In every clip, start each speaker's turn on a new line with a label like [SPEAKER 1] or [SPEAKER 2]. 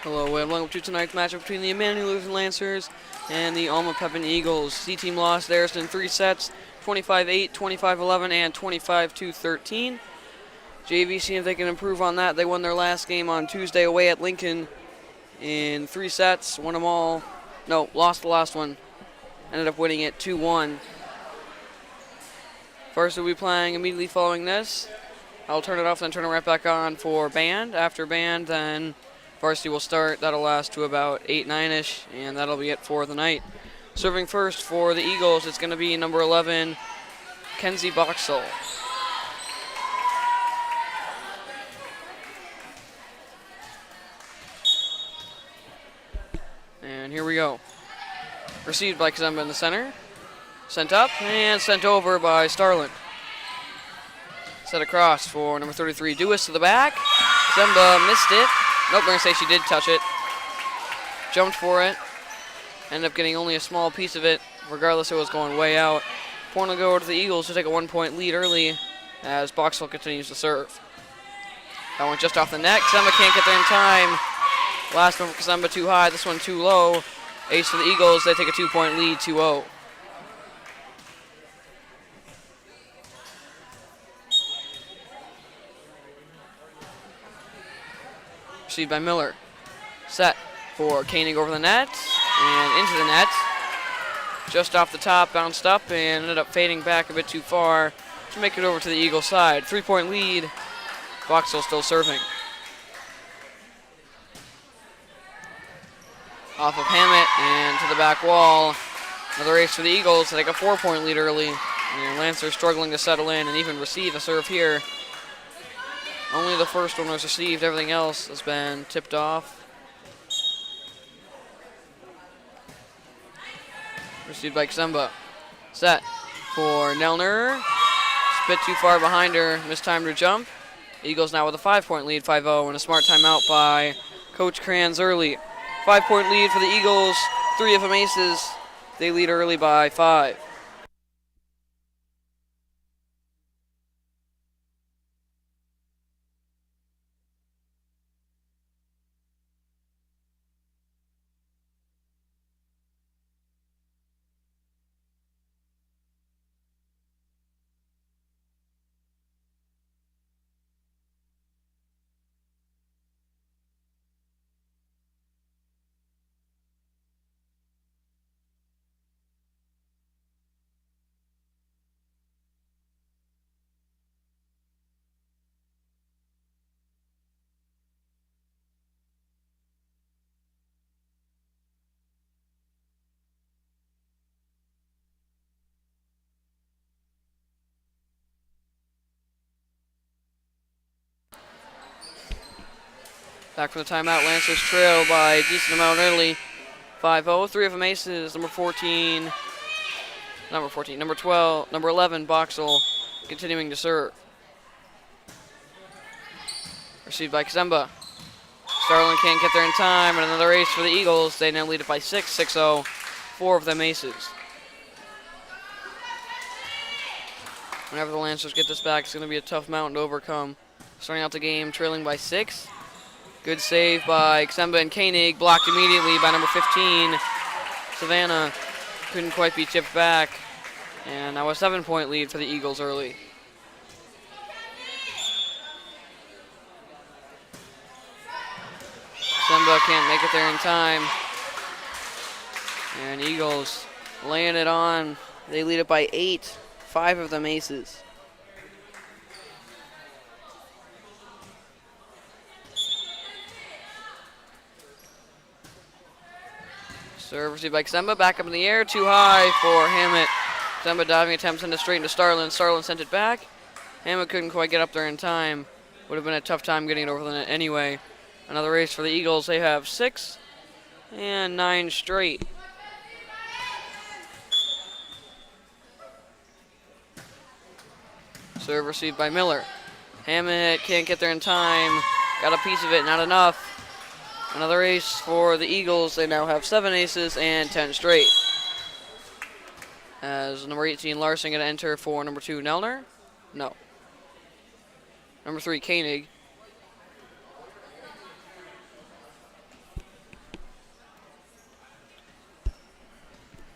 [SPEAKER 1] Hello and welcome to tonight's matchup between the Immanuel Lutheran Lancers and the Alma Pepin Eagles. C team lost theirs in 3 sets, 25-8, 25-11, and 25-13. JV seeing if they can improve on that. They won their last game on Tuesday away at Lincoln in 3 sets, won them all. No, lost the last one. Ended up winning it 2-1. First we'll be playing immediately following this. I'll turn it off and then turn it right back on for band. After band, then varsity will start. That'll last to about 8, 9-ish, and that'll be it for the night. Serving first for the Eagles, it's going to be number 11, Kenzie Boxall. And here we go. Received by Kazemba in the center. Sent up and sent over by Starland. Set across for number 33, Dewis to the back. Kazemba missed it. Nope, we're going to say she did touch it. Jumped for it. Ended up getting only a small piece of it. Regardless, it was going way out. Point will go to the Eagles to take a 1-point lead early as Boxall continues to serve. That one just off the net. Kazemba can't get there in time. Last one for Kazemba too high. This one too low. Ace for the Eagles. They take a 2-point lead, 2-0. Received by Miller. Set for Koenig over the net and into the net. Just off the top, bounced up and ended up fading back a bit too far to make it over to the Eagle side. 3-point lead. Boxall still serving. Off of Hammett and to the back wall. Another ace for the Eagles to take a 4-point lead early. And Lancers struggling to settle in and even receive a serve here. Only the first one was received. Everything else has been tipped off. Received by Kazemba. Set for Nelner. Just a bit too far behind her. Mistimed her jump. Eagles now with a 5-point lead, 5-0, and a smart timeout by Coach Kranz early. 5-point lead for the Eagles. 3 of them aces. They lead early by 5. Back from the timeout, Lancers trail by a decent amount early. 5-0, 3 of them aces. Number 12, number 11, Boxall, continuing to serve. Received by Kazemba. Starland can't get there in time, and another ace for the Eagles. They now lead it by 6, 6-0, 4 of them aces. Whenever the Lancers get this back, it's going to be a tough mountain to overcome. Starting out the game, trailing by 6. Good save by Kazemba and Koenig, blocked immediately by number 15. Savannah couldn't quite be tipped back, and now a 7-point lead for the Eagles early. Kazemba can't make it there in time, and Eagles laying it on. They lead it by 8, 5 of them aces. Serve received by Kazemba, back up in the air, too high for Hammett. Kazemba diving attempt sent it straight into Starland. Starland sent it back. Hammett couldn't quite get up there in time. Would have been a tough time getting it over the net anyway. Another ace for the Eagles. They have 6 and 9 straight. Serve received by Miller. Hammett can't get there in time. Got a piece of it, not enough. Another ace for the Eagles. They now have 7 aces and 10 straight. As number 18, Larson, going to enter for number 2, Nelner. No. Number 3, Koenig.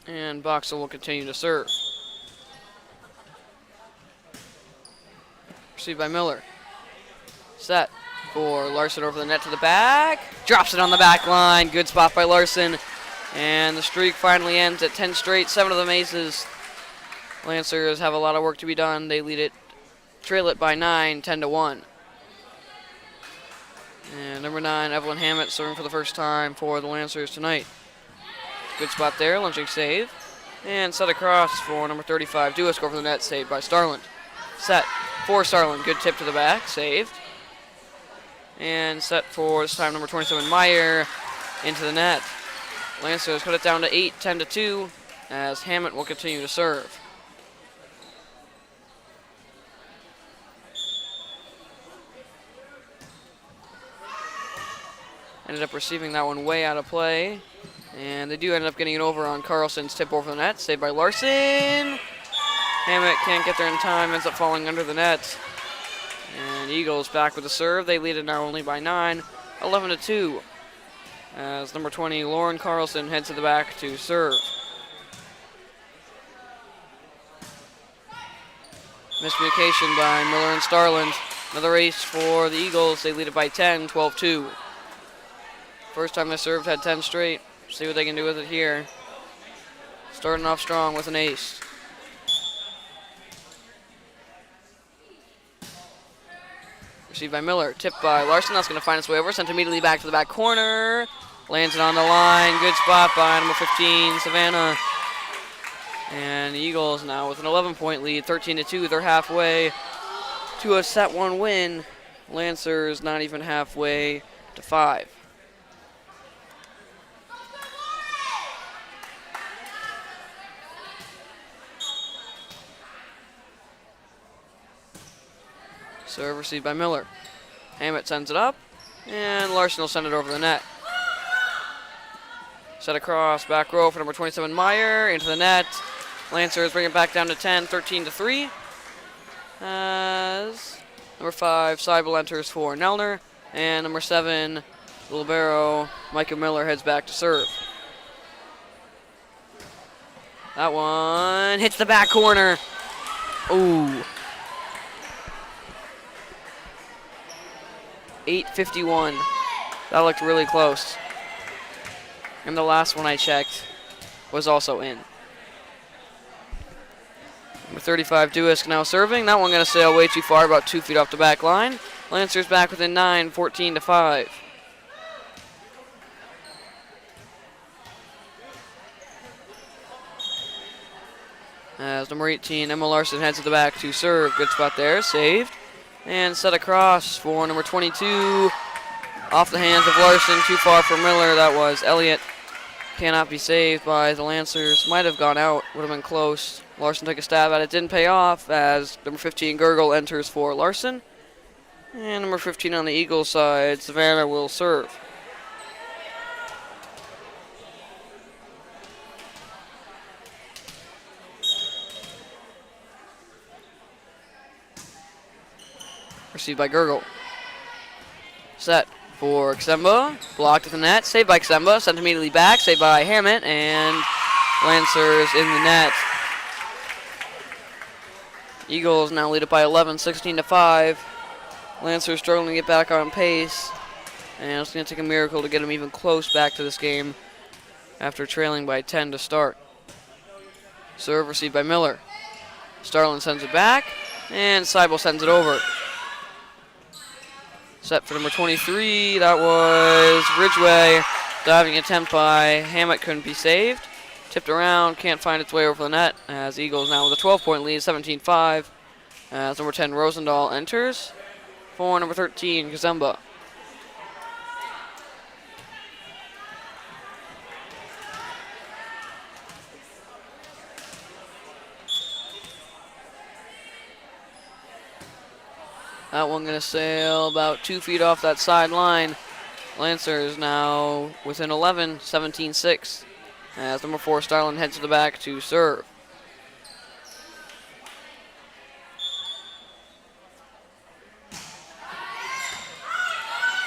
[SPEAKER 1] And Boxel will continue to serve. Received by Miller. Set for Larson over the net to the back. Drops it on the back line. Good spot by Larson. And the streak finally ends at 10 straight, 7 of them aces. Lancers have a lot of work to be done. They trail it by 9, 10-1. And number 9, Evelyn Hammett, serving for the first time for the Lancers tonight. Good spot there, lunging save. And set across for number 35, Duisk over the net, saved by Starland. Set for Starland, good tip to the back, saved. And set for this time number 27, Meyer, into the net. Lancers cut it down to 8, 10-2, as Hammett will continue to serve. Ended up receiving that one way out of play. And they do end up getting it over on Carlson's tip over the net. Saved by Larson. Hammett can't get there in time. Ends up falling under the net. And Eagles back with the serve. They lead it now only by 9. 11-2. As number 20, Lauren Carlson, heads to the back to serve. Miscommunication by Miller and Starland. Another ace for the Eagles. They lead it by 10, 12-2. First time they served, had 10 straight. See what they can do with it here. Starting off strong with an ace. Received by Miller. Tipped by Larson. That's going to find its way over. Sent immediately back to the back corner. Lands it on the line. Good spot by number 15, Savannah. And the Eagles now with an 11-point lead, 13-2. They're halfway to a set 1 win. Lancers not even halfway to 5. Serve received by Miller. Hammett sends it up, and Larson will send it over the net. Set across, back row for number 27, Meyer, into the net. Lancers bring it back down to 10, 13-3. As number 5, Seibel enters for Nelner, and number 7, the libero, Micah Miller, heads back to serve. That one hits the back corner. Ooh. 8:51. That looked really close. And the last one I checked was also in. Number 35, Duisk now serving. That one going to sail way too far, about 2 feet off the back line. Lancers back within 9, 14-5. As number 18, Emma Larson heads to the back to serve. Good spot there, saved. And set across for number 22. Off the hands of Larson, too far for Miller. That was Elliott. Cannot be saved by the Lancers. Might have gone out, would have been close. Larson took a stab at it, didn't pay off as number 15, Gergel, enters for Larson. And number 15 on the Eagles side, Savannah, will serve. Received by Gergel. Set for Ksemba. Blocked at the net. Saved by Ksemba. Sent immediately back. Saved by Hammett. And Lancers in the net. Eagles now lead it by 11, 16-5. Lancers struggling to get back on pace. And it's going to take a miracle to get them even close back to this game after trailing by 10 to start. Serve received by Miller. Starland sends it back. And Seibel sends it over. Set for number 23, that was Ridgway. Diving attempt by Hammett, couldn't be saved. Tipped around, can't find its way over the net, as Eagles now with a 12-point lead, 17-5. As number 10, Rosendahl, enters for number 13, Kazemba. That one going to sail about 2 feet off that sideline. Lancers now within 11, 17-6. As number 4, Starland, heads to the back to serve.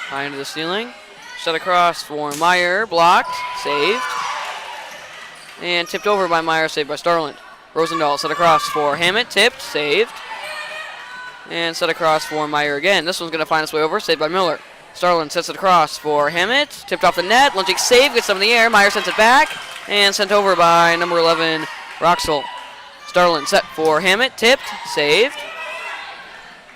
[SPEAKER 1] High into the ceiling. Set across for Meyer. Blocked. Saved. And tipped over by Meyer, saved by Starland. Rosendahl set across for Hammett, tipped, saved. And set across for Meyer again. This one's going to find its way over, saved by Miller. Starland sets it across for Hammett, tipped off the net, lunging save, gets up in the air. Meyer sends it back, and sent over by number 11, Roxel. Starland set for Hammett, tipped, saved.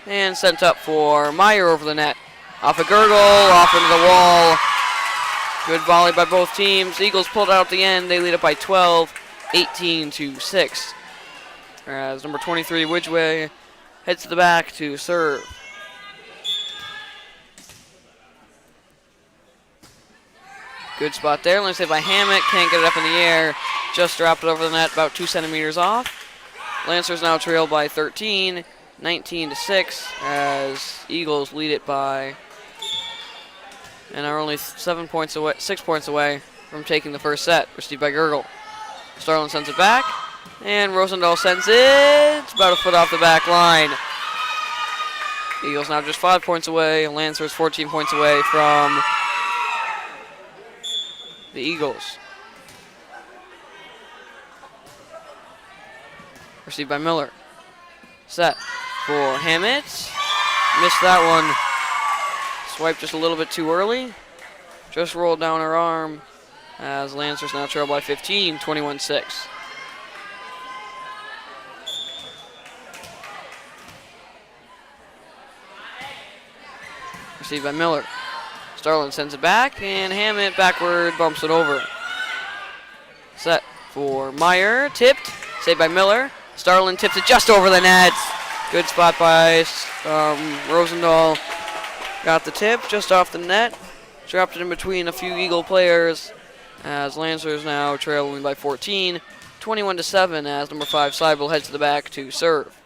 [SPEAKER 1] And sent up for Meyer over the net. Off a gurgle, off into the wall. Good volley by both teams. Eagles pulled out at the end. They lead it by 12, 18-6. As number 23, Widgeway, heads to the back to serve. Good spot there. Let's say by Hammett. Can't get it up in the air. Just dropped it over the net, about 2 centimeters off. Lancers now trail by 13, 19-6, as Eagles lead it by, and are only 6 points away from taking the first set. Received by Gergel. Starland sends it back, and Rosendahl sends it. It's about a foot off the back line. Eagles now just 5 points away. Lancers 14 points away from the Eagles. Received by Miller. Set for Hammett. Missed that one. Swiped just a little bit too early. Just rolled down her arm as Lancers now trail by 15, 21-6. Received by Miller. Starland sends it back, and Hammett backward bumps it over. Set for Meyer. Tipped. Saved by Miller. Starland tips it just over the net. Good spot by Rosendahl. Got the tip just off the net. Dropped it in between a few Eagle players as Lancers now trailing by 14, 21-7 as number 5 Seibel heads to the back to serve.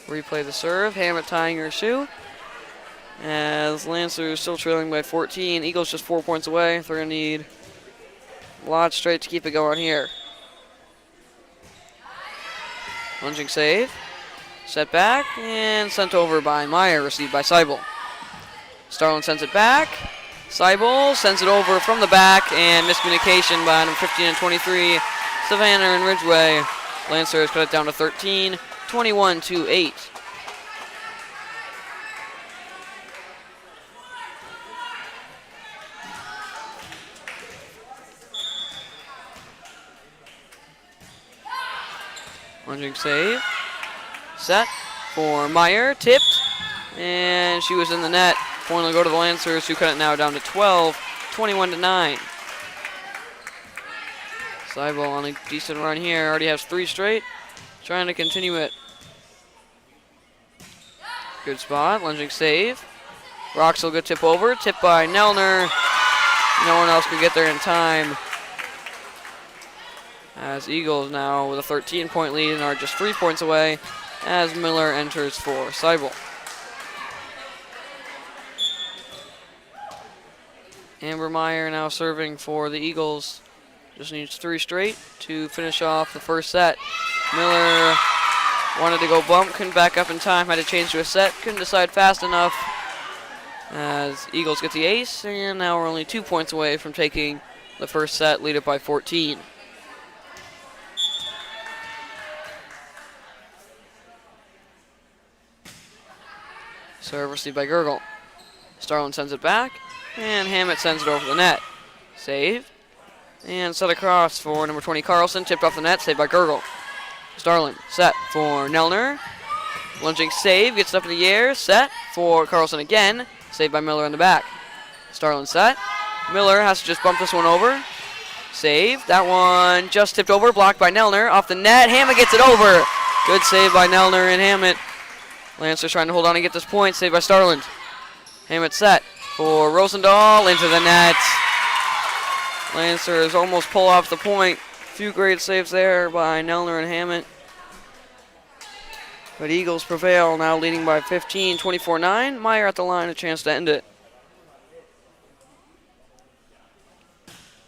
[SPEAKER 1] Replay the serve. Hammett tying her shoe. As Lancers still trailing by 14. Eagles just 4 points away. They're going to need a lot straight to keep it going here. Lunging save. Set back and sent over by Meyer. Received by Seibel. Starland sends it back. Seibel sends it over from the back, and miscommunication by number 15 and 23, Savannah and Ridgeway. Lancers cut it down to 13, 21-8. Lunging save. Set for Meyer. Tipped. And she was in the net. Point will go to the Lancers, who cut it now down to 12, 21-9. Seibel on a decent run here. Already has 3 straight. Trying to continue it. Good spot. Lunging save. Roxel good tip over. Tipped by Nelner. No one else could get there in time. As Eagles now with a 13-point lead and are just 3 points away as Miller enters for Seibel. Amber Meyer now serving for the Eagles. Just needs 3 straight to finish off the first set. Miller wanted to go bump, couldn't back up in time, had to change to a set, couldn't decide fast enough as Eagles get the ace, and now we're only 2 points away from taking the first set, lead it by 14. Serve received by Gergel. Starland sends it back, and Hammett sends it over the net. Save. And set across for number 20, Carlson. Tipped off the net, saved by Gergel. Starland set for Nelner. Lunging save, gets it up in the air. Set for Carlson again. Saved by Miller in the back. Starland set. Miller has to just bump this one over. Save. That one just tipped over, blocked by Nelner. Off the net, Hammett gets it over. Good save by Nelner and Hammett. Lancers trying to hold on and get this point. Saved by Starland. Hammett set for Rosendahl into the net. Lancers almost pull off the point. Few great saves there by Nelner and Hammett. But Eagles prevail, now leading by 15, 24-9. Meyer at the line, a chance to end it.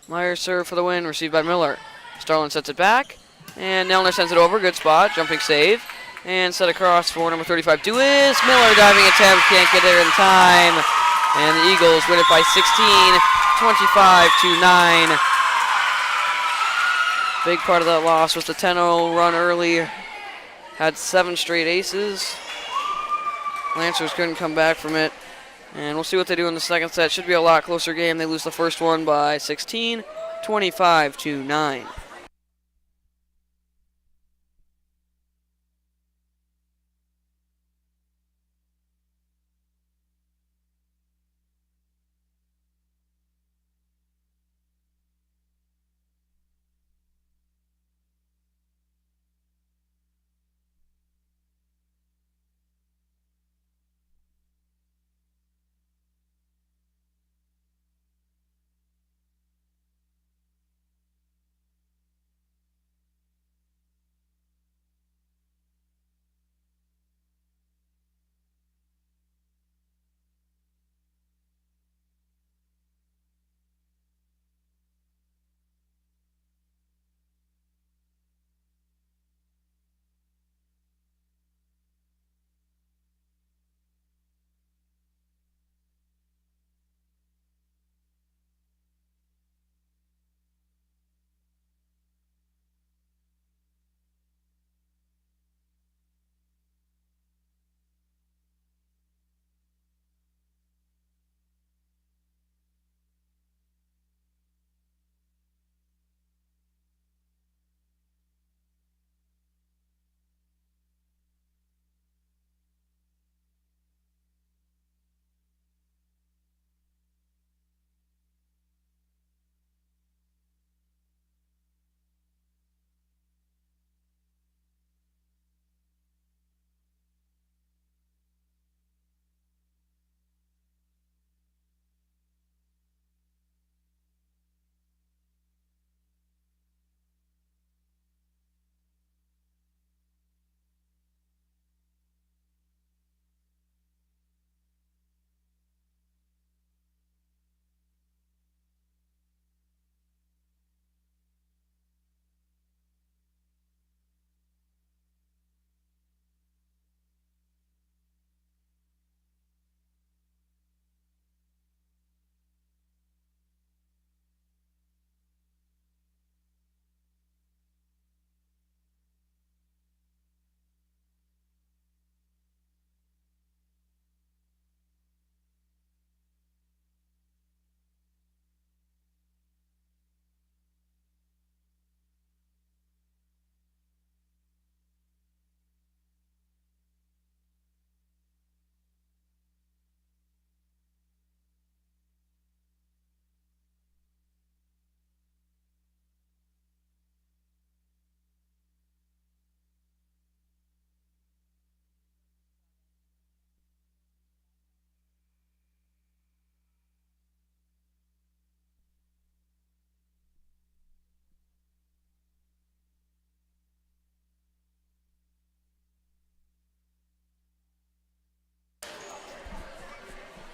[SPEAKER 1] Meyer serve for the win, received by Miller. Starland sets it back, and Nelner sends it over. Good spot, jumping save. And set across for number 35, Dewis. Miller diving attempt, can't get there in time. And the Eagles win it by 16, 25-9. Big part of that loss was the 10-0 run early. Had 7 straight aces. Lancers couldn't come back from it. And we'll see what they do in the second set. Should be a lot closer game. They lose the first one by 16, 25-9.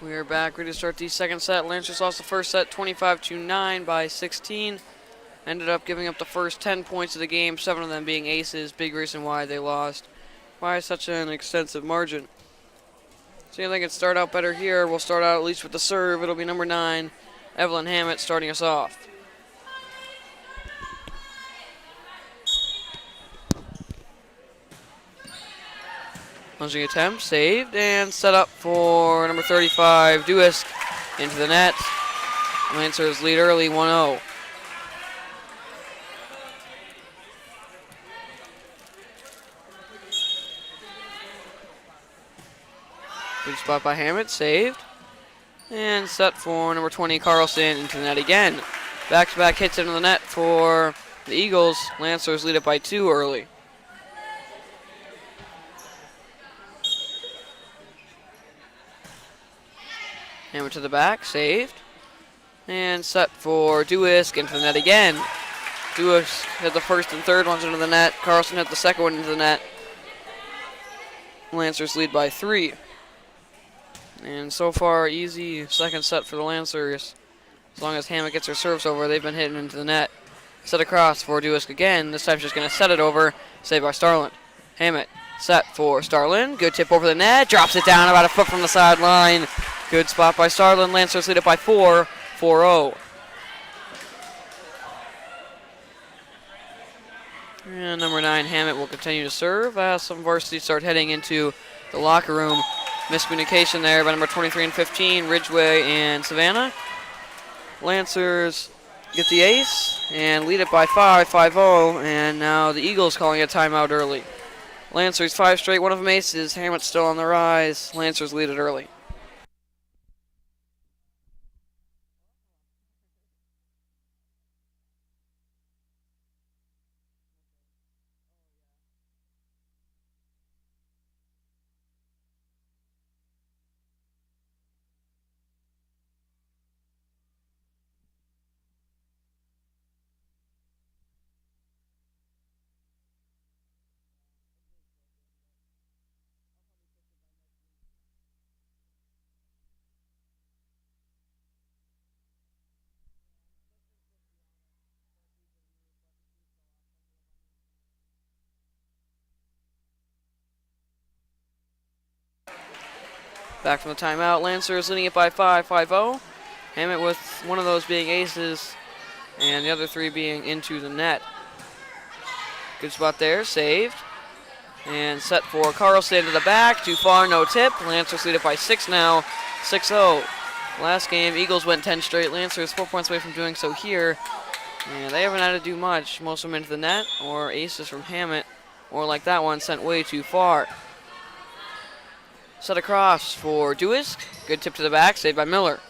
[SPEAKER 1] We are back, ready to start the second set. Lancers lost the first set 25-9 by 16. Ended up giving up the first 10 points of the game, 7 of them being aces. Big reason why they lost. Why such an extensive margin? See if they can start out better here. We'll start out at least with the serve. It'll be number 9, Evelyn Hammett, starting us off. Plunging attempt, saved, and set up for number 35, Duisk, into the net. Lancers lead early, 1-0. Good spot by Hammett, saved. And set for number 20, Carlson, into the net again. Back-to-back hits into the net for the Eagles. Lancers lead it by 2 early. Hammett to the back, saved. And set for Duisk, into the net again. Duisk hit the first and third ones into the net. Carlson hit the second one into the net. Lancers lead by 3. And so far, easy second set for the Lancers. As long as Hammett gets her serves over, they've been hitting into the net. Set across for Duisk again. This time she's going to set it over. Saved by Starland. Hammett set for Starland. Good tip over the net. Drops it down about a foot from the sideline. Good spot by Starlin. Lancers lead it by 4, 4-0. And number 9, Hammett, will continue to serve as some varsities start heading into the locker room. Miscommunication there by number 23 and 15, Ridgeway and Savannah. Lancers get the ace and lead it by 5, 5-0, and now the Eagles calling a timeout early. Lancers 5 straight, one of them aces. Hammett's still on the rise. Lancers lead it early. Back from the timeout, Lancers leading it by 5, 5-0. Hammett with one of those being aces and the other 3 being into the net. Good spot there, saved. And set for Carlson to the back, too far, no tip. Lancers lead it by 6 now, 6-0. Last game, Eagles went 10 straight. Lancers 4 points away from doing so here. And they haven't had to do much. Most of them into the net or aces from Hammett, or like that one, sent way too far. Set across for Duisk. Good tip to the back, saved by Miller.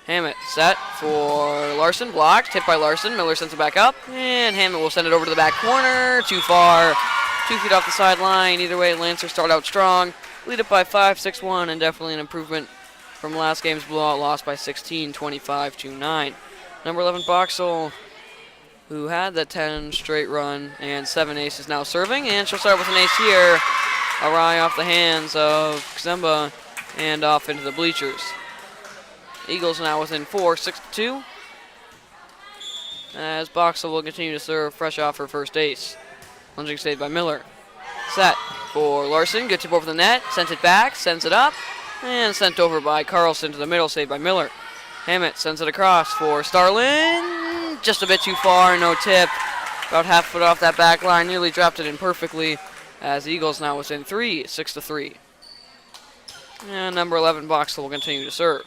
[SPEAKER 1] Hammett set for Larson, blocked, tipped by Larson. Miller sends it back up, and Hammett will send it over to the back corner. Too far, 2 feet off the sideline. Either way, Lancers start out strong. Lead it by 5, 6-1, and definitely an improvement from last game's blowout loss by 16, 25-9. Number 11, Boxall, who had that 10 straight run and 7 aces, now serving, and she'll start with an ace here. Awry off the hands of Kzemba and off into the bleachers. Eagles now within 4, 6-2. As Boxall will continue to serve fresh off her first ace. Lunging saved by Miller. Set for Larson. Good tip over the net. Sent it back. Sends it up. And sent over by Carlson to the middle. Saved by Miller. Hammett sends it across for Starlin. Just a bit too far. No tip. About half foot off that back line. Nearly dropped it in perfectly. As the Eagles now within 3, 6-3. And number 11, Boxall, will continue to serve.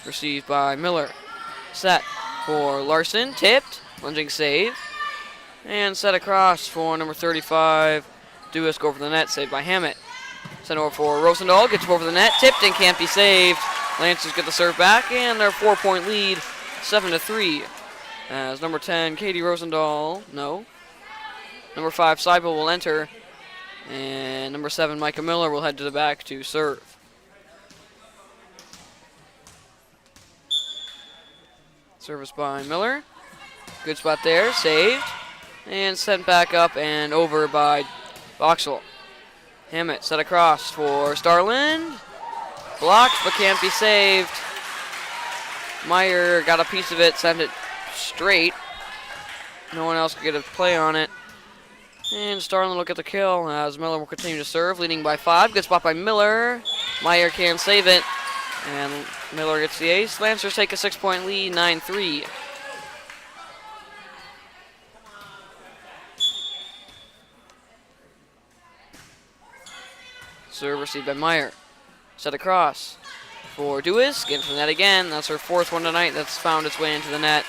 [SPEAKER 1] Received by Miller. Set for Larson. Tipped. Lunging save. And set across for number 35. Duisk over the net. Saved by Hammett. Sent over for Rosendahl. Gets over the net. Tipped and can't be saved. Lancers get the serve back. And their 4-point lead. 7-3. As number 10, Katie Rosendahl. No. Number 5, Seibel, will enter. And number 7, Micah Miller, will head to the back to serve. Service by Miller. Good spot there, saved. And sent back up and over by Boxall. Hammett set across for Starlin. Blocked, but can't be saved. Meyer got a piece of it, sent it straight. No one else could get a play on it. And Starlin will get the kill as Miller will continue to serve, leading by 5. Good spot by Miller. Meyer can't save it. And Miller gets the ace. Lancers take a 6-point lead, 9-3. Serve received by Meyer. Set across for Duisk. Into the net again. That's her 4th one tonight that's found its way into the net.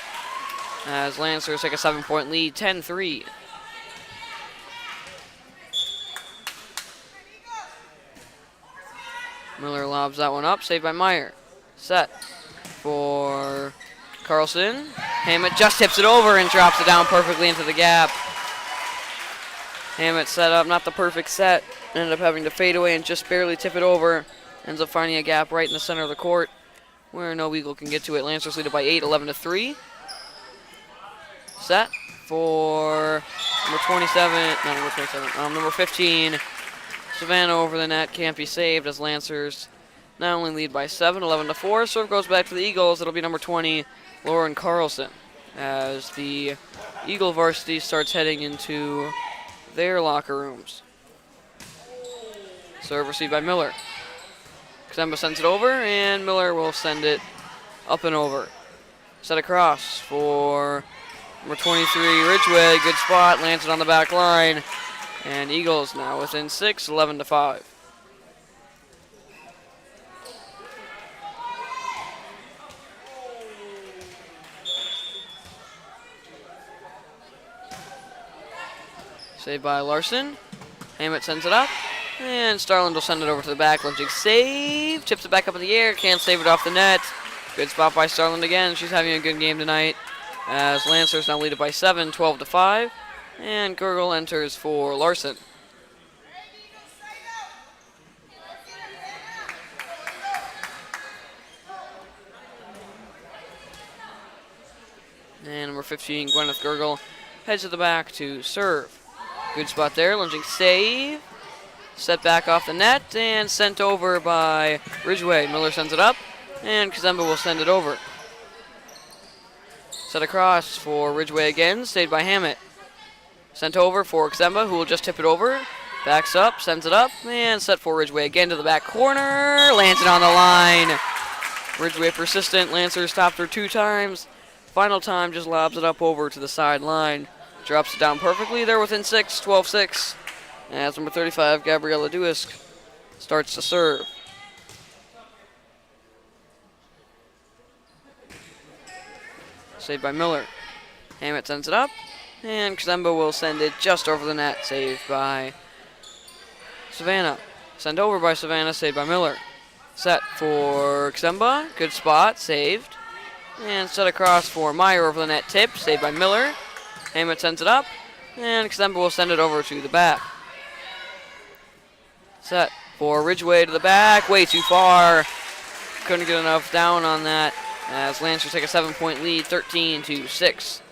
[SPEAKER 1] As Lancers take a 7-point lead, 10-3. Miller lobs that one up, saved by Meyer. Set for Carlson. Hammett just tips it over and drops it down perfectly into the gap. Hammett set up, not the perfect set. Ended up having to fade away and just barely tip it over. Ends up finding a gap right in the center of the court where no Eagle can get to it. Lancers lead it by 8, 11-3. Set for number 27, not number 27, number 15. Savannah over the net, can't be saved as Lancers not only lead by 7, 11-4. Serve goes back to the Eagles. It'll be number 20, Lauren Carlson, as the Eagle varsity starts heading into their locker rooms. Serve received by Miller. Kazemba sends it over, and Miller will send it up and over. Set across for number 23, Ridgeway. Good spot, lands it on the back line. And Eagles now within 6, 11-5. Saved by Larson. Hammett sends it up. And Starland will send it over to the back. Lynching save. Chips it back up in the air. Can't save it off the net. Good spot by Starland again. She's having a good game tonight. As Lancers now lead it by 7, 12-5. And Gurgle enters for Larson. And number 15, Gwyneth Gurgle, heads to the back to serve. Good spot there. Lunging save. Set back off the net and sent over by Ridgeway. Miller sends it up, and Kazemba will send it over. Set across for Ridgeway again, saved by Hammett. Sent over for Kazemba, who will just tip it over. Backs up, sends it up, and set for Ridgeway again to the back corner. Lands it on the line. Ridgeway persistent. Lancers stopped her 2 times. Final time just lobs it up over to the sideline. Drops it down perfectly. They're within 6, 12-6. As number 35, Gabriella Duisk, starts to serve. Saved by Miller. Hammett sends it up, and Kazemba will send it just over the net. Saved by Savannah. Sent over by Savannah, saved by Miller. Set for Kazemba. Good spot, saved. And set across for Meyer over the net tip, saved by Miller. Hammett sends it up, and Kazemba will send it over to the back. Set for Ridgeway to the back, way too far. Couldn't get enough down on that as Lancers take a 7-point lead, 13-6.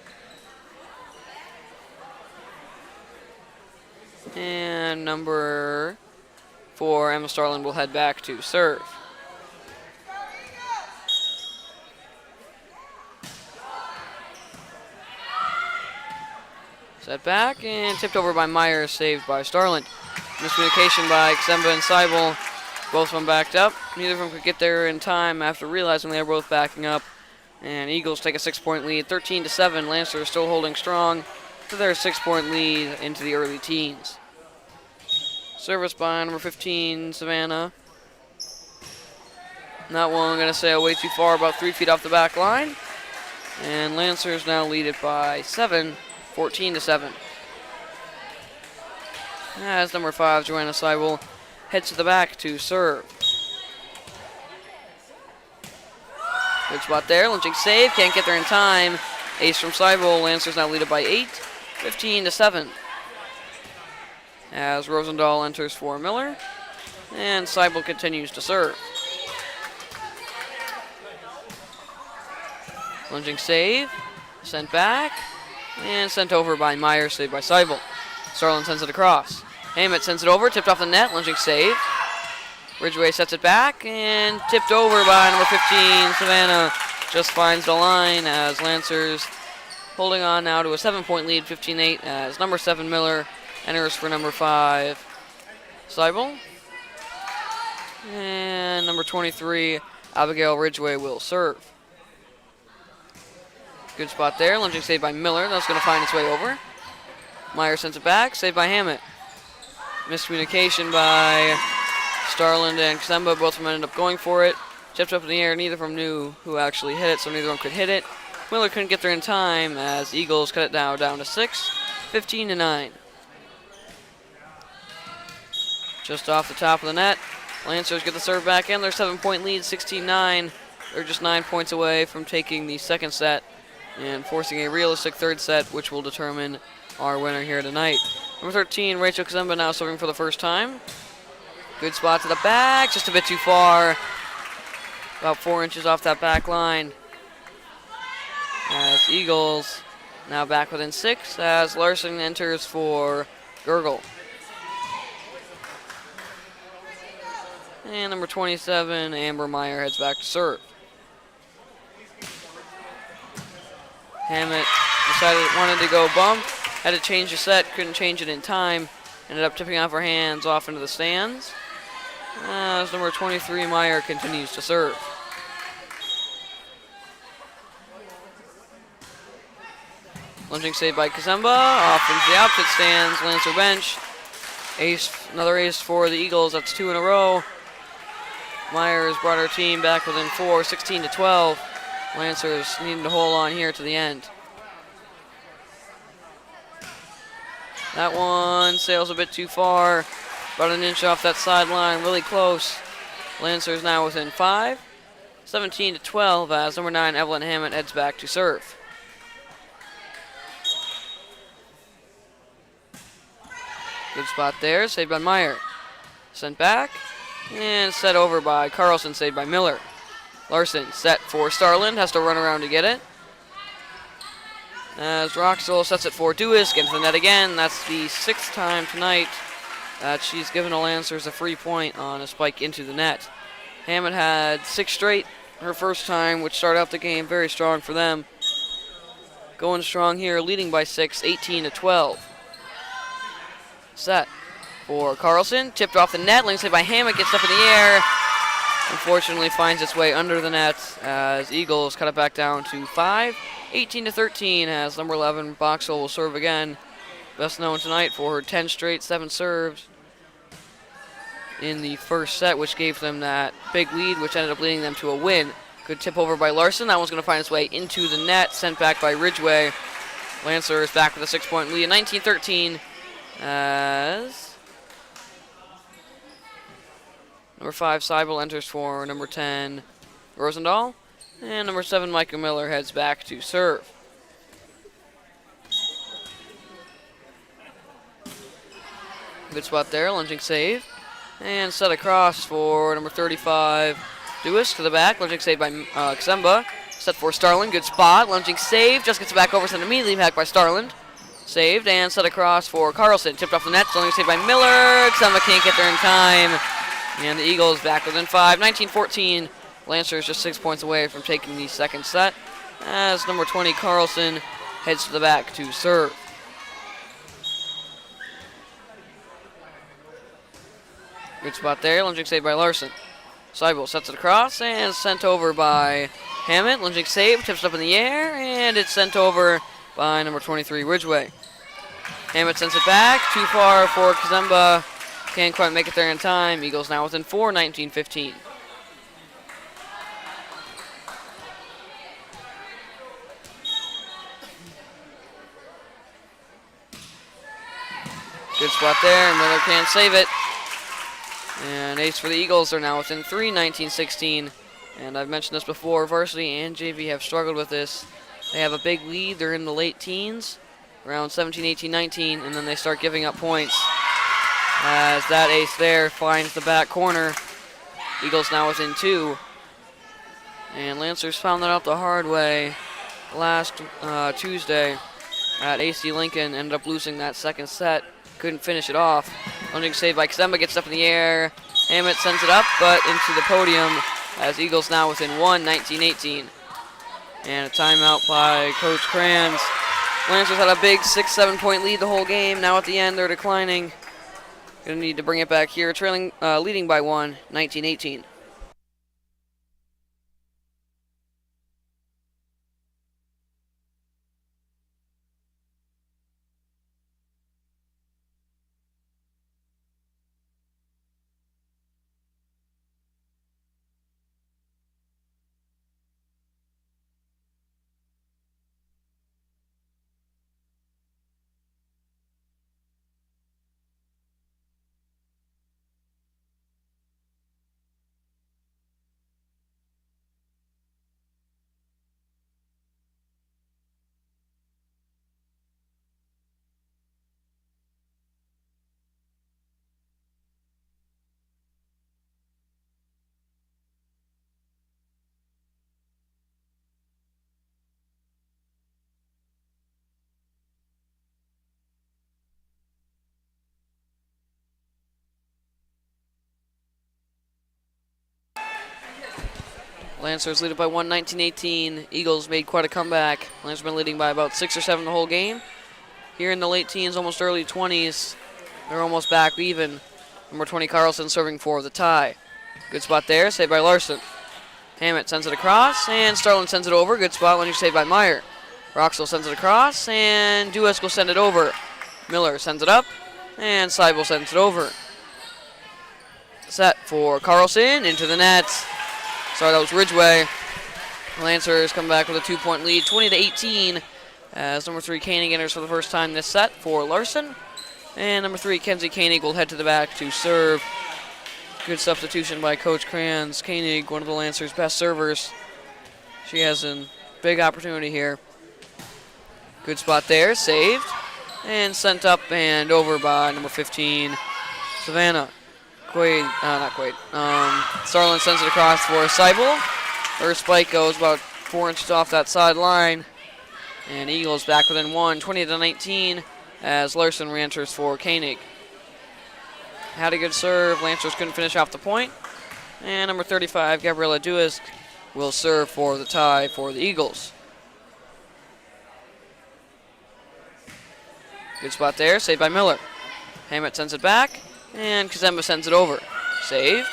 [SPEAKER 1] And number 4, Emma Starland, will head back to serve. Set back and tipped over by Meyer, saved by Starland. Miscommunication by Kazemba and Seibel. Both of them backed up. Neither of them could get there in time after realizing they were both backing up. And Eagles take a 6-point lead, 13-7. Lancers still holding strong to their 6-point lead into the early teens. Service by number 15, Savannah. That one, I'm going to sail way too far, about 3 feet off the back line. And Lancers now lead it by 7, 14-7. As number 5, Joanna Seibel, heads to the back to serve. Good spot there. Lynching save. Can't get there in time. Ace from Seibel. Lancers now lead it by 8, 15-7. As Rosendahl enters for Miller. And Seibel continues to serve. Lunging save. Sent back. And sent over by Meyer, saved by Seibel. Starland sends it across. Hammett sends it over, tipped off the net, lunging save. Ridgeway sets it back, and tipped over by number 15, Savannah. Just finds the line as Lancers holding on now to a 7-point lead, 15-8, as number 7, Miller, enters for number 5, Seibel. And number 23, Abigail Ridgeway, will serve. Good spot there, lunging save by Miller. That's going to find its way over. Meyer sends it back, saved by Hammett. Miscommunication by Starland and Kazemba. Both of them ended up going for it. Chipped up in the air. Neither of them knew who actually hit it, so neither of them could hit it. Miller couldn't get there in time as Eagles cut it down to 6, 15-9. Just off the top of the net. Lancers get the serve back in. Their 7-point lead, 16-9. They're just 9 points away from taking the second set and forcing a realistic third set, which will determine our winner here tonight. Number 13, Rachel Kazemba, now serving for the first time. Good spot to the back, just a bit too far. About 4 inches off that back line. As Eagles now back within 6 as Larson enters for Gurgle. And number 27, Amber Meyer, heads back to serve. Hammett decided wanted to go bump. Had to change the set, couldn't change it in time. Ended up tipping off her hands off into the stands. as number 23, Meyer, continues to serve. Lunging save by Kazemba, off into the opposite stands, Lancer bench. Ace, another ace for the Eagles, that's 2 in a row. Myers brought her team back within 4, 16-12. Lancers needing to hold on here to the end. That one sails a bit too far, about an inch off that sideline, really close. Lancers now within 5, 17-12 as number 9, Evelyn Hammett, heads back to serve. Good spot there, saved by Meyer. Sent back, and set over by Carlson, saved by Miller. Larson set for Starland, has to run around to get it. As Roxel sets it for Dewis, gets the net again. That's the 6th time tonight that she's given the Lancers a free point on a spike into the net. Hammett had 6 straight, her first time, which started out the game very strong for them. Going strong here, leading by 6, 18-12. Set for Carlson, tipped off the net, link save by Hammett, gets up in the air. Unfortunately finds its way under the net as Eagles cut it back down to 5, 18-13 as number 11, Boxall, will serve again. Best known tonight for her 10 straight 7 serves in the first set, which gave them that big lead, which ended up leading them to a win. Good tip over by Larson. That one's going to find its way into the net, sent back by Ridgway. Lancers back with a 6-point lead, 19-13. As number 5, Seibel, enters for number 10, Rosendahl. And number 7, Micah Miller, heads back to serve. Good spot there, lunging save. And set across for number 35, Dewis to the back. Lunging save by Kazemba. Set for Starland, good spot. Lunging save, just gets it back over, sent immediately back by Starland. Saved and set across for Carlson. Tipped off the net, lunging save by Miller. Kazemba can't get there in time. And the Eagles back within 5, 19-14. Lancers just 6 points away from taking the second set as number 20, Carlson, heads to the back to serve. Good spot there, lunging save by Larson. Seibel sets it across and sent over by Hammett. Lunging save, tips up in the air, and it's sent over by number 23, Ridgway. Hammett sends it back, too far for Kazemba. Can't quite make it there in time. Eagles now within 4, 19-15. Good spot there, Miller can't save it. And ace for the Eagles. They're now within 3, 19-16. And I've mentioned this before, varsity and JV have struggled with this. They have a big lead. They're in the late teens, around 17, 18, 19, and then they start giving up points. As that ace there finds the back corner. Eagles now within 2. And Lancers found that out the hard way last Tuesday at AC Lincoln. Ended up losing that second set. Couldn't finish it off. Lunging save by Kazemba, gets up in the air. Hammett sends it up, but into the podium as Eagles now within 1, 19-18. And a timeout by Coach Kranz. Lancers had a big 6, 7-point lead the whole game. Now at the end, they're declining. Gonna need to bring it back here, leading by 1, 19-18. Lancers lead it by 1, 19-18. Eagles made quite a comeback. Lancers been leading by about 6 or 7 the whole game. Here in the late teens, almost early 20s, they're almost back even. Number 20, Carlson serving for the tie. Good spot there, saved by Larson. Hammett sends it across, and Starlin sends it over. Good spot, Lynching saved by Meyer. Roxel sends it across, and Duesk will send it over. Miller sends it up, and Seibel sends it over. Set for Carlson, into the net. Sorry, that was Ridgeway. Lancers come back with a 2-point lead, 20-18, as number 3, Koenig enters for the first time this set for Larson. And number 3, Kenzie Koenig will head to the back to serve. Good substitution by Coach Kranz. Koenig, one of the Lancers' best servers. She has a big opportunity here. Good spot there, saved. And sent up and over by number 15, Savannah. Starlin sends it across for Seibel. Her spike goes about 4 inches off that sideline. And Eagles back within 1, 20-19, as Larson re-enters for Koenig. Had a good serve. Lancers couldn't finish off the point. And number 35, Gabriella Duesk, will serve for the tie for the Eagles. Good spot there, saved by Miller. Hammett sends it back, and Kazemba sends it over. Saved.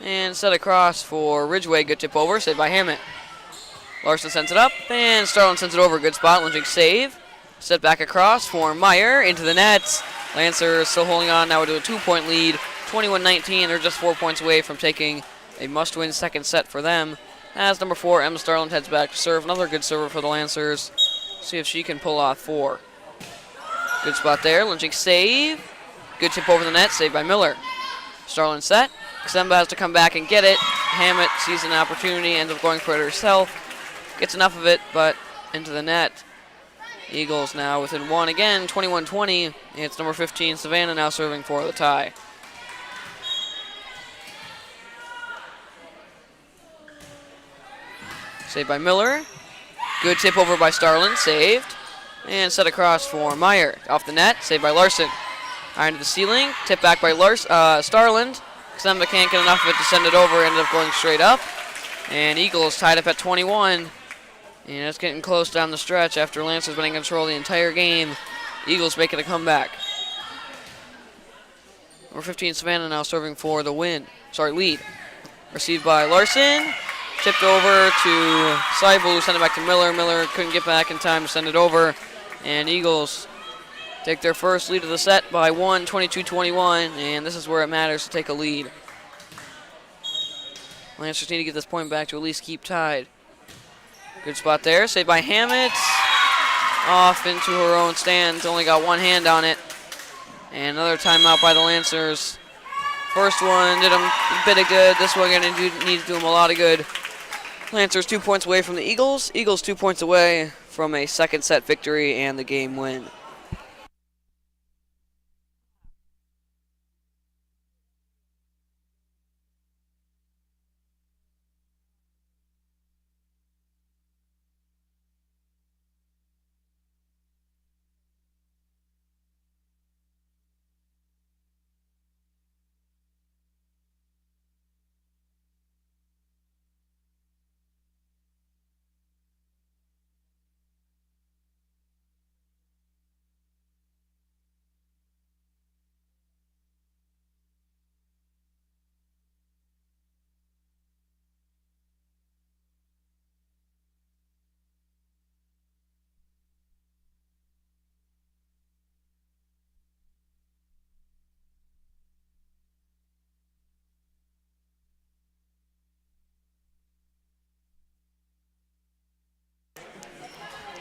[SPEAKER 1] And set across for Ridgeway. Good tip over, saved by Hammett. Larson sends it up, and Starlin sends it over. Good spot, Lynching save. Set back across for Meyer, into the net. Lancers still holding on now to a 2-point lead, 21-19. They're just 4 points away from taking a must-win second set for them. As number 4, Emma Starlin heads back to serve. Another good server for the Lancers. See if she can pull off 4. Good spot there, Lynching save. Good tip over the net, saved by Miller. Starlin set. Kazemba has to come back and get it. Hammett sees an opportunity, ends up going for it herself. Gets enough of it, but into the net. Eagles now within 1 again, 21-20. It's number 15, Savannah, now serving for the tie. Saved by Miller. Good tip over by Starlin, saved. And set across for Meyer. Off the net, saved by Larson. Iron to the ceiling, tip back by Starlin. Kazemba can't get enough of it to send it over, ended up going straight up. And Eagles tied up at 21. And it's getting close down the stretch after Lancers been in control the entire game. Eagles making a comeback. Number 15, Savannah, now serving for the lead. Received by Larson. Tipped over to Seibel, who sent it back to Miller. Miller couldn't get back in time to send it over. And Eagles take their first lead of the set by 1, 22-21. And this is where it matters to take a lead. Lancers need to get this point back to at least keep tied. Good spot there, saved by Hammett. Off into her own stands, only got one hand on it. And another timeout by the Lancers. First one did them a bit of good. This one going to need to do them a lot of good. Lancers 2 points away from the Eagles. Eagles 2 points away from a second set victory and the game win.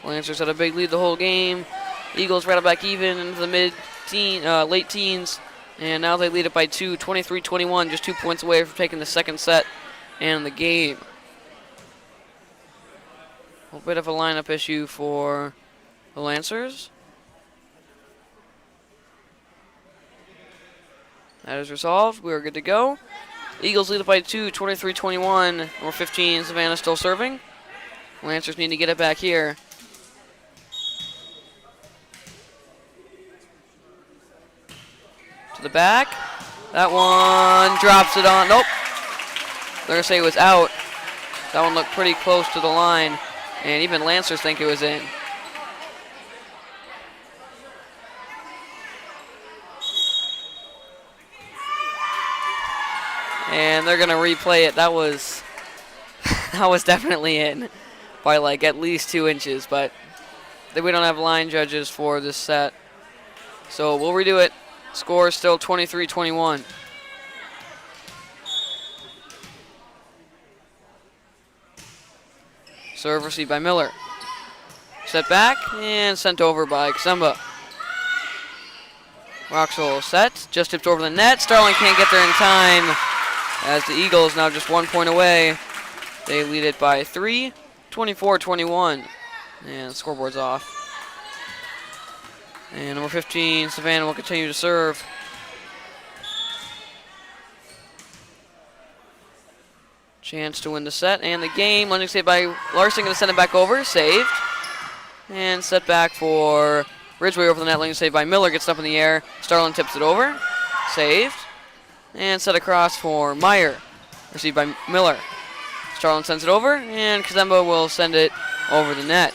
[SPEAKER 1] Lancers had a big lead the whole game. Eagles right back even into the late teens. And now they lead it by 2, 23-21, just 2 points away from taking the second set and the game. A bit of a lineup issue for the Lancers. That is resolved. We are good to go. Eagles lead it by 2, 23-21. Number 15, Savannah still serving. Lancers need to get it back here. To the back. That one drops it on. Nope. They're going to say it was out. That one looked pretty close to the line. And even Lancers think it was in. And they're going to replay it. That was that was definitely in by like at least 2 inches, but we don't have line judges for this set. So we'll redo it. Score is still 23-21. Serve received by Miller. Set back and sent over by Ksemba. Roxel set, just tipped over the net. Starling can't get there in time as the Eagles now just 1 point away. They lead it by 3, 24-21. And the scoreboard's off. And number 15, Savannah, will continue to serve. Chance to win the set and the game. Lending save by Larson, going to send it back over. Saved. And set back for Ridgeway over the net. Lending save by Miller. Gets up in the air. Starling tips it over. Saved. And set across for Meyer. Received by Miller. Starling sends it over. And Kazemba will send it over the net.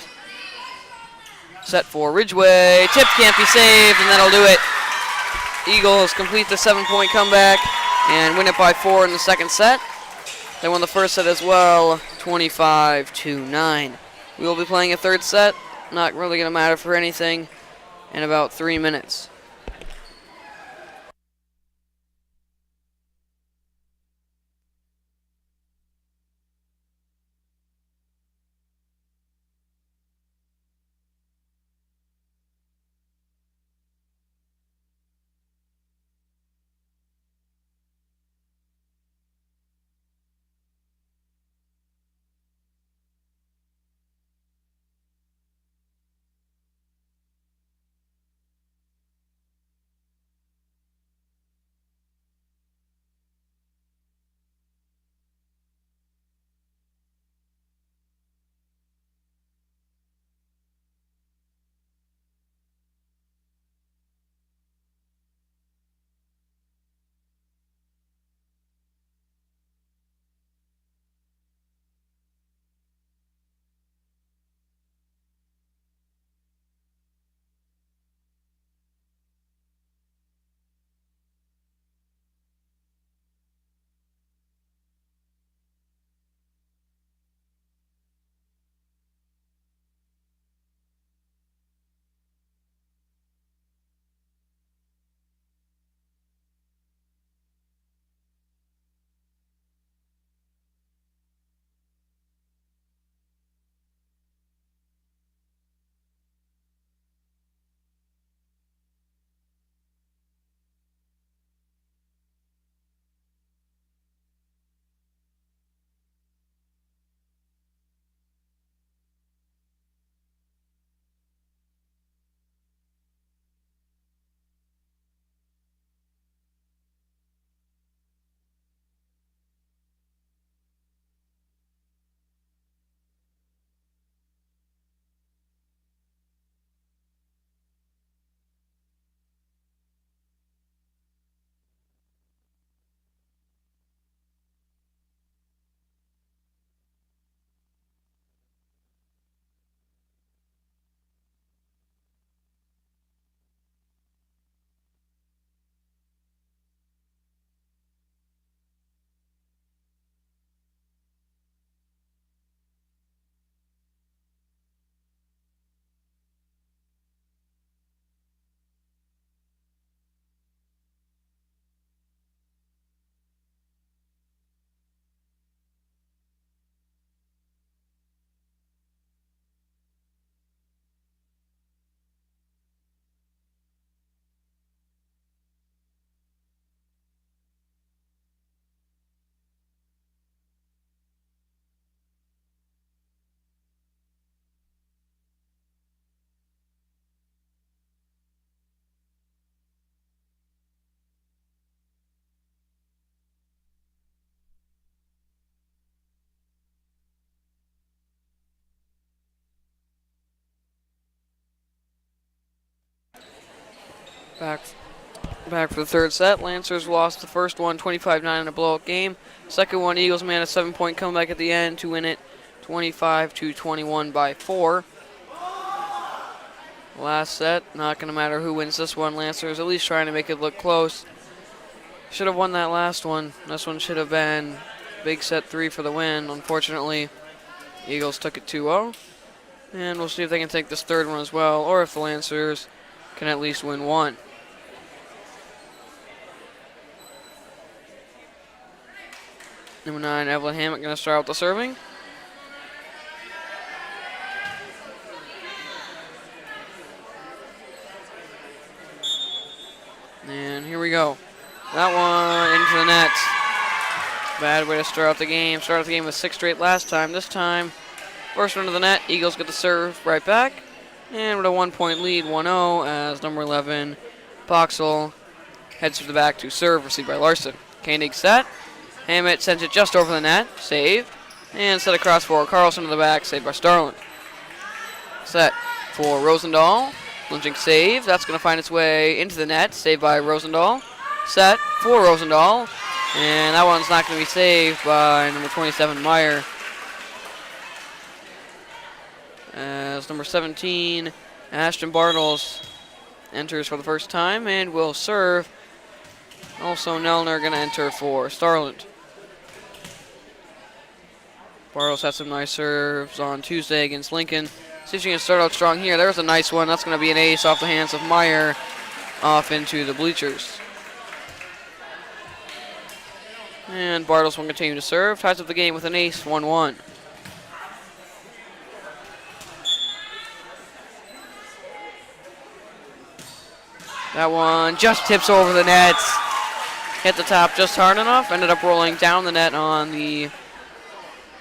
[SPEAKER 1] Set for Ridgeway. Tip can't be saved, and that'll do it. Eagles complete the 7-point comeback and win it by 4 in the second set. They won the first set as well, 25-9. We will be playing a third set. Not really going to matter for anything in about 3 minutes. Back for the third set. Lancers lost the first one 25-9 in a blowout game. Second one, Eagles made a 7-point comeback at the end to win it 25-21 by 4. Last set, not going to matter who wins this one. Lancers at least trying to make it look close. Should have won that last one. This one should have been big set 3 for the win. Unfortunately, Eagles took it 2-0. And we'll see if they can take this third one as well, or if the Lancers can at least win one. Number 9, Evelyn Hammett, going to start out the serving. And here we go. That one into the net. Bad way to start out the game. Started the game with 6 straight last time. This time, first one to the net. Eagles get the serve right back. And with a 1-point lead, 1-0, as number 11, Boxall, heads to the back to serve, received by Larson. Koenig set. Hammett sends it just over the net. Saved. And set across for Carlson to the back. Saved by Starland. Set for Rosendahl. Lunging save. That's going to find its way into the net. Saved by Rosendahl. Set for Rosendahl. And that one's not going to be saved by number 27, Meyer. As number 17, Ashton Bartles, enters for the first time and will serve. Also, Nelner going to enter for Starland. Bartles had some nice serves on Tuesday against Lincoln. See if she can start out strong here. There's a nice one. That's going to be an ace off the hands of Meyer, off into the bleachers. And Bartles will continue to serve. Ties up the game with an ace, 1-1. That one just tips over the net. Hit the top just hard enough. Ended up rolling down the net on the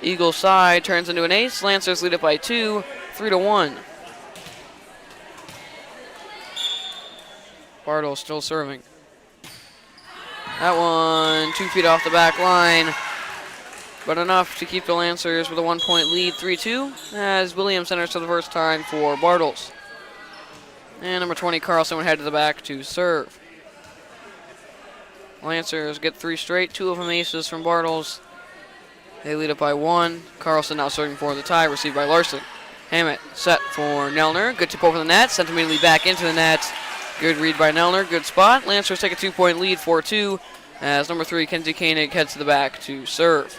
[SPEAKER 1] Eagles side. Turns into an ace. Lancers lead it by 2, 3-1. Bartles still serving. That one 2 feet off the back line. But enough to keep the Lancers with a 1-point lead, 3-2. As Williams enters for the first time for Bartles. And number 20, Carlson, would head to the back to serve. Lancers get 3 straight, 2 of them aces from Bartles. They lead it by 1. Carlson now serving for the tie, received by Larson. Hammett set for Nelner. Good tip over the net, sent immediately back into the net. Good read by Nelner, good spot. Lancers take a 2-point lead, 4-2, as number 3, Kenzie Koenig, heads to the back to serve.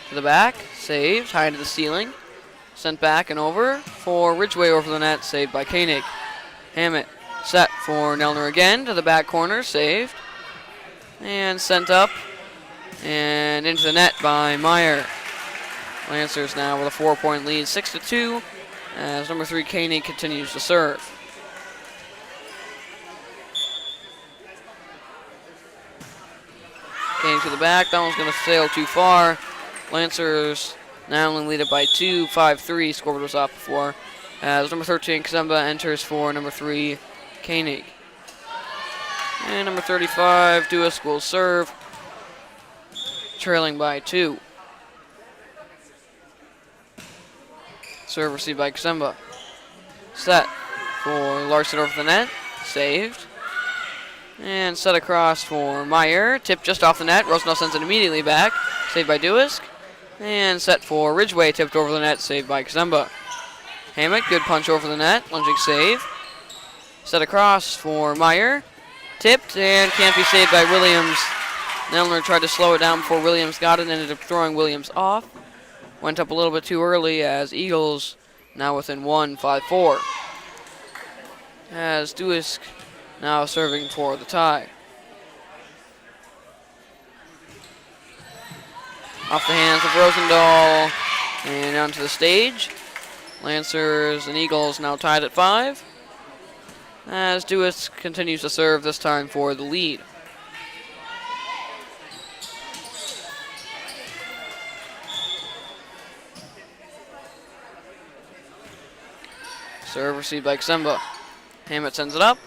[SPEAKER 1] To the back, saved, high into the ceiling. Sent back and over for Ridgway over the net, saved by Koenig. Hammett set for Nelner again, to the back corner, saved. And sent up and into the net by Meyer. Lancers now with a 4-point lead, 6-2, as number 3, Koenig, continues to serve. Koenig to the back, that one's going to sail too far. Lancers now only lead it by 2, 5-3. Scoreboard was off before. As number 13, Kazemba, enters for number 3, Koenig. And number 35, Duisk, will serve, trailing by 2. Serve received by Kazemba. Set for Larson over the net. Saved. And set across for Meyer. Tipped just off the net. Rosendahl sends it immediately back. Saved by Duisk. And set for Ridgway, tipped over the net, saved by Kazemba. Hammett, good punch over the net, lunging save. Set across for Meyer. Tipped and can't be saved by Williams. Nelner tried to slow it down before Williams got it and ended up throwing Williams off. Went up a little bit too early as Eagles now within 1, 5-4. As Duisk now serving for the tie. Off the hands of Rosendahl and onto the stage. Lancers and Eagles now tied at 5. As Duisk continues to serve, this time for the lead. Serve received by Kazemba. Hammett sends it up,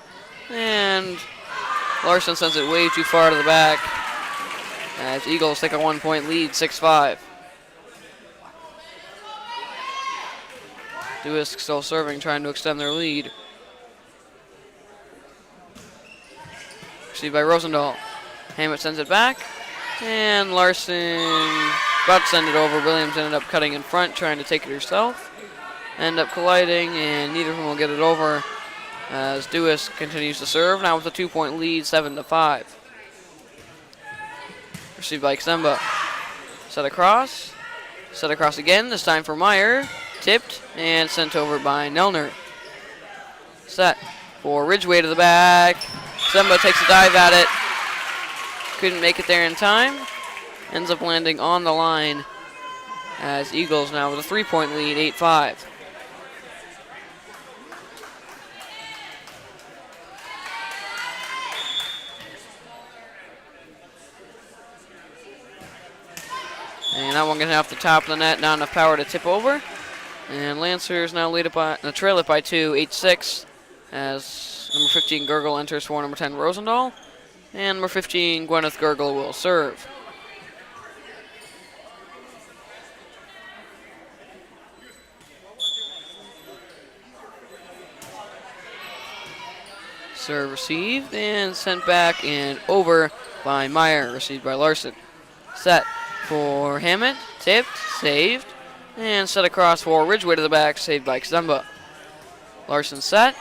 [SPEAKER 1] and Larson sends it way too far to the back. As Eagles take a 1-point lead, 6-5. Duisk still serving, trying to extend their lead. Received by Rosendahl. Hammett sends it back, and Larson about to send it over. Williams ended up cutting in front, trying to take it herself. End up colliding, and neither of them will get it over. as Dewis continues to serve, now with a 2-point lead, 7-5. Received by Ksemba. Set across again, this time for Meyer. Tipped and sent over by Nelner. Set for Ridgway to the back. Ksemba takes a dive at it. Couldn't make it there in time. Ends up landing on the line as Eagles now with a 3-point lead, 8-5. And that one going to have the top of the net, not enough power to tip over. And Lancers now trail it by 2, 8-6, as number 15 Gurgle enters for number 10 Rosendahl. And number 15 Gwyneth Gurgle will serve. Serve received and sent back and over by Meyer, received by Larson. Set for Hammett, tipped, saved, and set across for Ridgway to the back, saved by Ksemba. Larson set,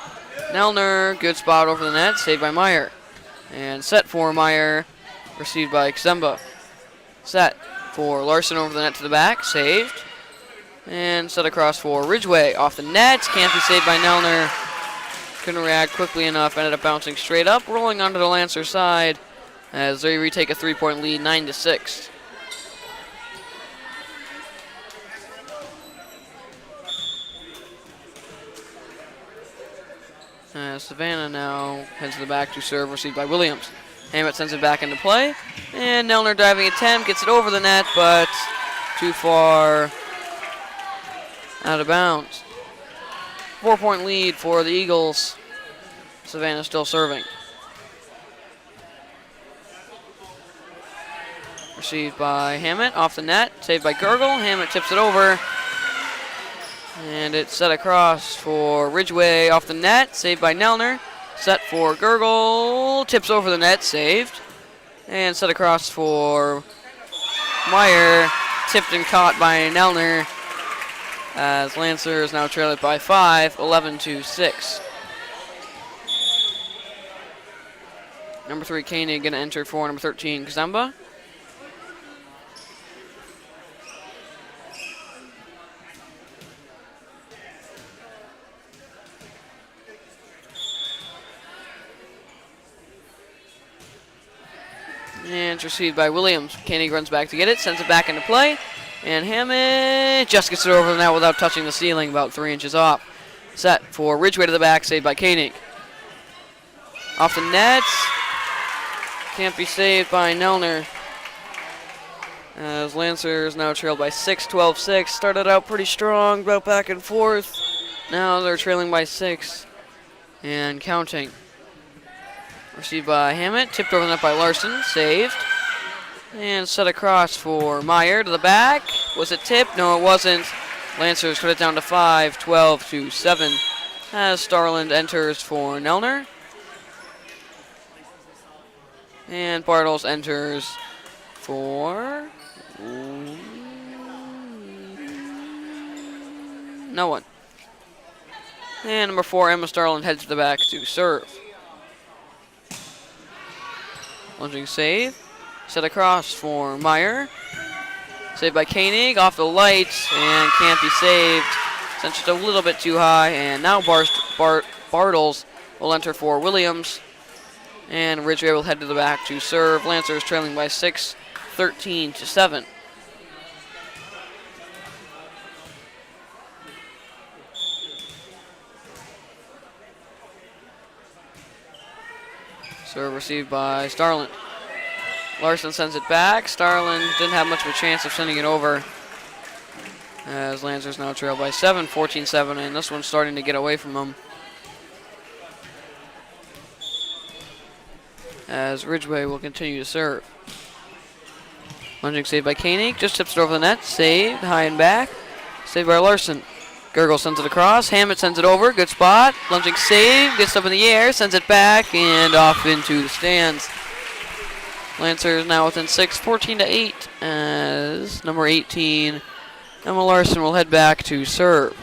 [SPEAKER 1] Nelner, good spot over the net, saved by Meyer. And set for Meyer, received by Ksemba. Set for Larson over the net to the back, saved, and set across for Ridgway, off the net, can't be saved by Nelner. Couldn't react quickly enough, ended up bouncing straight up, rolling onto the Lancer side as they retake a 3-point lead, 9-6. Savannah now heads to the back to serve, received by Williams. Hammett sends it back into play, and Nelner diving attempt, gets it over the net, but too far out of bounds. 4-point lead for the Eagles. Savannah still serving. Received by Hammett, off the net, saved by Gurgle. Hammett tips it over. And it's set across for Ridgway, off the net, saved by Nelner. Set for Gurgle, tips over the net, saved. And set across for Meyer, tipped and caught by Nelner. As Lancers now trail it by 5, 11-6. Number 3, Koenig going to enter for number 13, Ksemba. And it's received by Williams. Koenig runs back to get it, sends it back into play. And Hammett just gets it over the net without touching the ceiling, about 3 inches off. Set for Ridgway to the back, saved by Koenig. Off the net. Can't be saved by Nelner. As Lancers now trailed by 6, 12-6. Started out pretty strong, about back and forth. Now they're trailing by 6 and counting. Received by Hammett, tipped over the net by Larson, saved. And set across for Meyer to the back. Was it tipped? No, it wasn't. Lancers cut it down to 5, 12-7. As Starland enters for Nelner. And Bartles enters for no one. And number 4, Emma Starland heads to the back to serve. Lunging save. Set across for Meyer. Saved by Koenig, off the lights, and can't be saved. Sent just a little bit too high, and now Bartles will enter for Williams. And Ridgway will head to the back to serve. Lancers trailing by 6, 13-7. Serve received by Starland. Larson sends it back. Starland didn't have much of a chance of sending it over. As Lancers now trail by 7, 14-7, and this one's starting to get away from them. As Ridgway will continue to serve. Lunging save by Koenig, just tips it over the net, saved, high and back, saved by Larson. Gurgle sends it across, Hammett sends it over, good spot, lunging save, gets up in the air, sends it back, and off into the stands. Lancers now within 6, 14-8, as number 18, Emma Larson will head back to serve.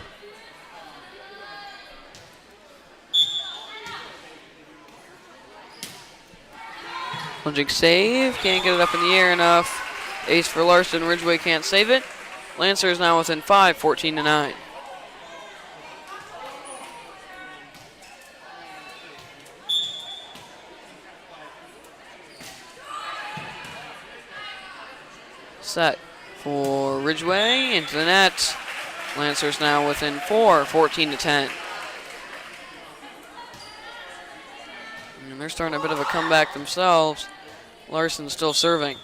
[SPEAKER 1] Lunging save, can't get it up in the air enough. Ace for Larson, Ridgeway can't save it. Lancers now within 5, 14-9. Set for Ridgeway into the net. Lancers now within 4, 14-10. And they're starting a bit of a comeback themselves. Larson still serving.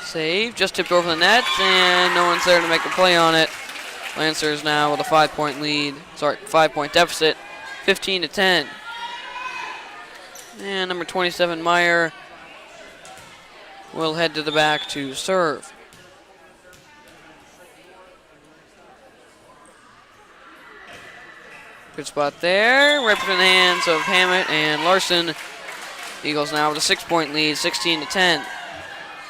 [SPEAKER 1] Save, just tipped over the net, and no one's there to make a play on it. Lancers now with a 5-point lead, 5-point deficit, 15-10. And number 27, Meyer, will head to the back to serve. Good spot there, right between the hands of Hammett and Larson. Eagles now with a 6-point lead, 16-10.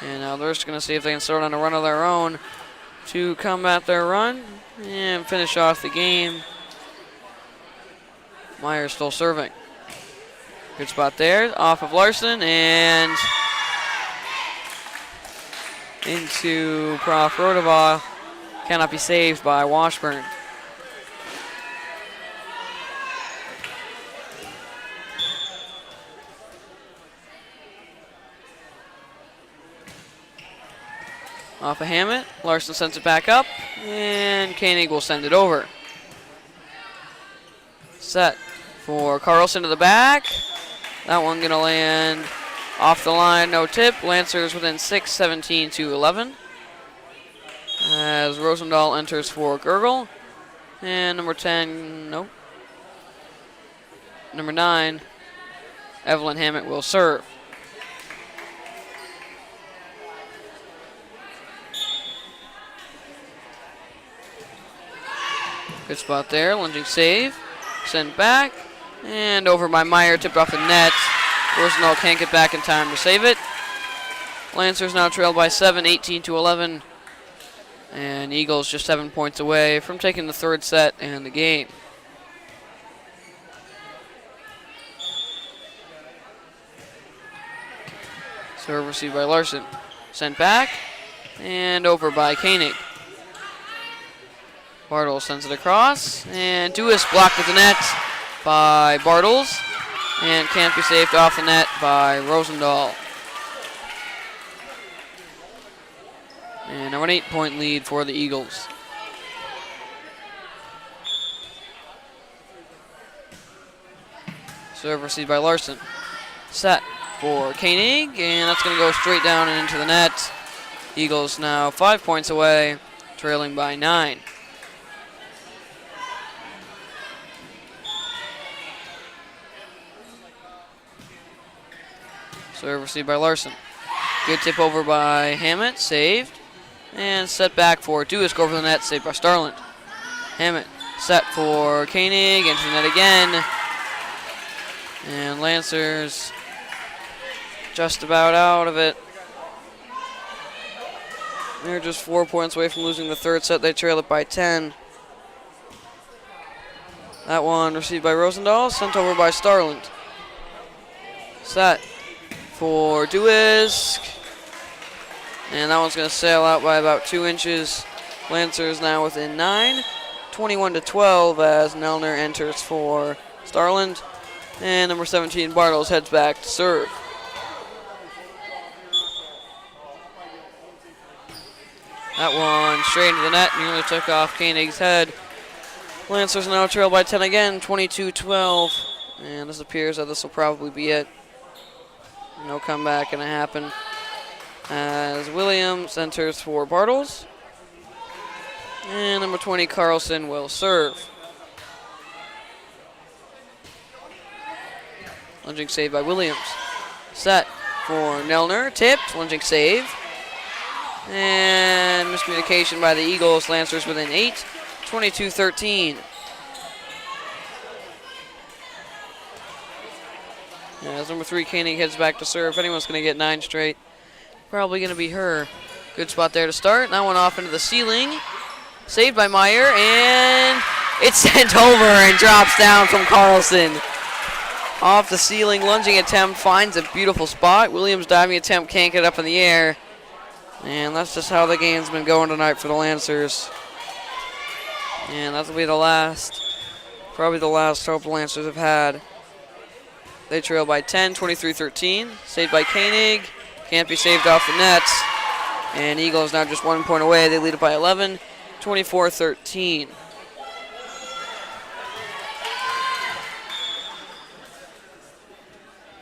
[SPEAKER 1] And now they're just going to see if they can start on a run of their own to combat their run and finish off the game. Meyer still serving. Good spot there, off of Larson and into Prof. Rodoval. Cannot be saved by Washburn. Off of Hammett, Larson sends it back up, and Koenig will send it over. Set for Carlson to the back. That one gonna land off the line, no tip. Lancers within 6, 17-11. As Rosendahl enters for Gergel. And number 10, nope. Number 9, Evelyn Hammett will serve. Good spot there, lunging save, sent back, and over by Meyer, tipped off the net. Rosendahl can't get back in time to save it. Lancers now trail by 7, 18-11, and Eagles just 7 points away from taking the third set and the game. Serve received by Larson, sent back, and over by Koenig. Bartles sends it across, and Dewis blocked at the net by Bartles, and can't be saved off the net by Rosendahl. And now an 8-point lead for the Eagles. Serve received by Larson. Set for Koenig, and that's going to go straight down and into the net. Eagles now 5 points away, trailing by 9. Serve received by Larson. Good tip over by Hammett, saved. And set back for Dewis, go over the net, saved by Starland. Hammett set for Koenig, into the net again. And Lancers just about out of it. They're just 4 points away from losing the third set. They trail it by 10. That one received by Rosendahl, sent over by Starland. Set for Dewis, and that one's going to sail out by about 2 inches. Lancers now within 9, 21-12 as Nelner enters for Starland, and number 17 Bartles heads back to serve. That one straight into the net, nearly took off Koenig's head. Lancers now trail by 10 again, 22-12, and this appears that this will probably be it. No comeback going to happen as Williams enters for Bartles. And number 20, Carlson, will serve. Lunging save by Williams. Set for Nelner, tipped, lunging save. And miscommunication by the Eagles. Lancers within 8, 22-13. As number 3, Koenig, heads back to serve. If anyone's going to get 9 straight, probably going to be her. Good spot there to start. That one off into the ceiling. Saved by Meyer, and it's sent over and drops down from Carlson. Off the ceiling, lunging attempt, finds a beautiful spot. Williams' diving attempt can't get up in the air. And that's just how the game's been going tonight for the Lancers. And that'll be probably the last hope the Lancers have had. They trail by 10, 23-13. Saved by Koenig. Can't be saved off the net. And Eagles now just 1 point away. They lead it by 11, 24-13.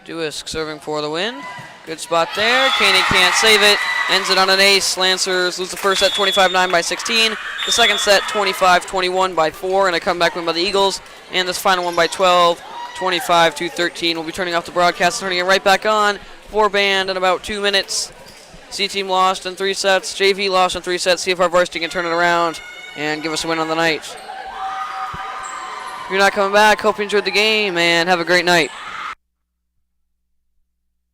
[SPEAKER 1] Duisk serving for the win. Good spot there. Koenig can't save it. Ends it on an ace. Lancers lose the first set 25-9 by 16. The second set 25-21 by 4. And a comeback win by the Eagles. And this final one by 12, 25-13. We'll be turning off the broadcast, turning it right back on for band in about 2 minutes. C-Team lost in 3 sets. JV lost in 3 sets. See if our varsity can turn it around and give us a win on the night. If you're not coming back, hope you enjoyed the game and have a great night.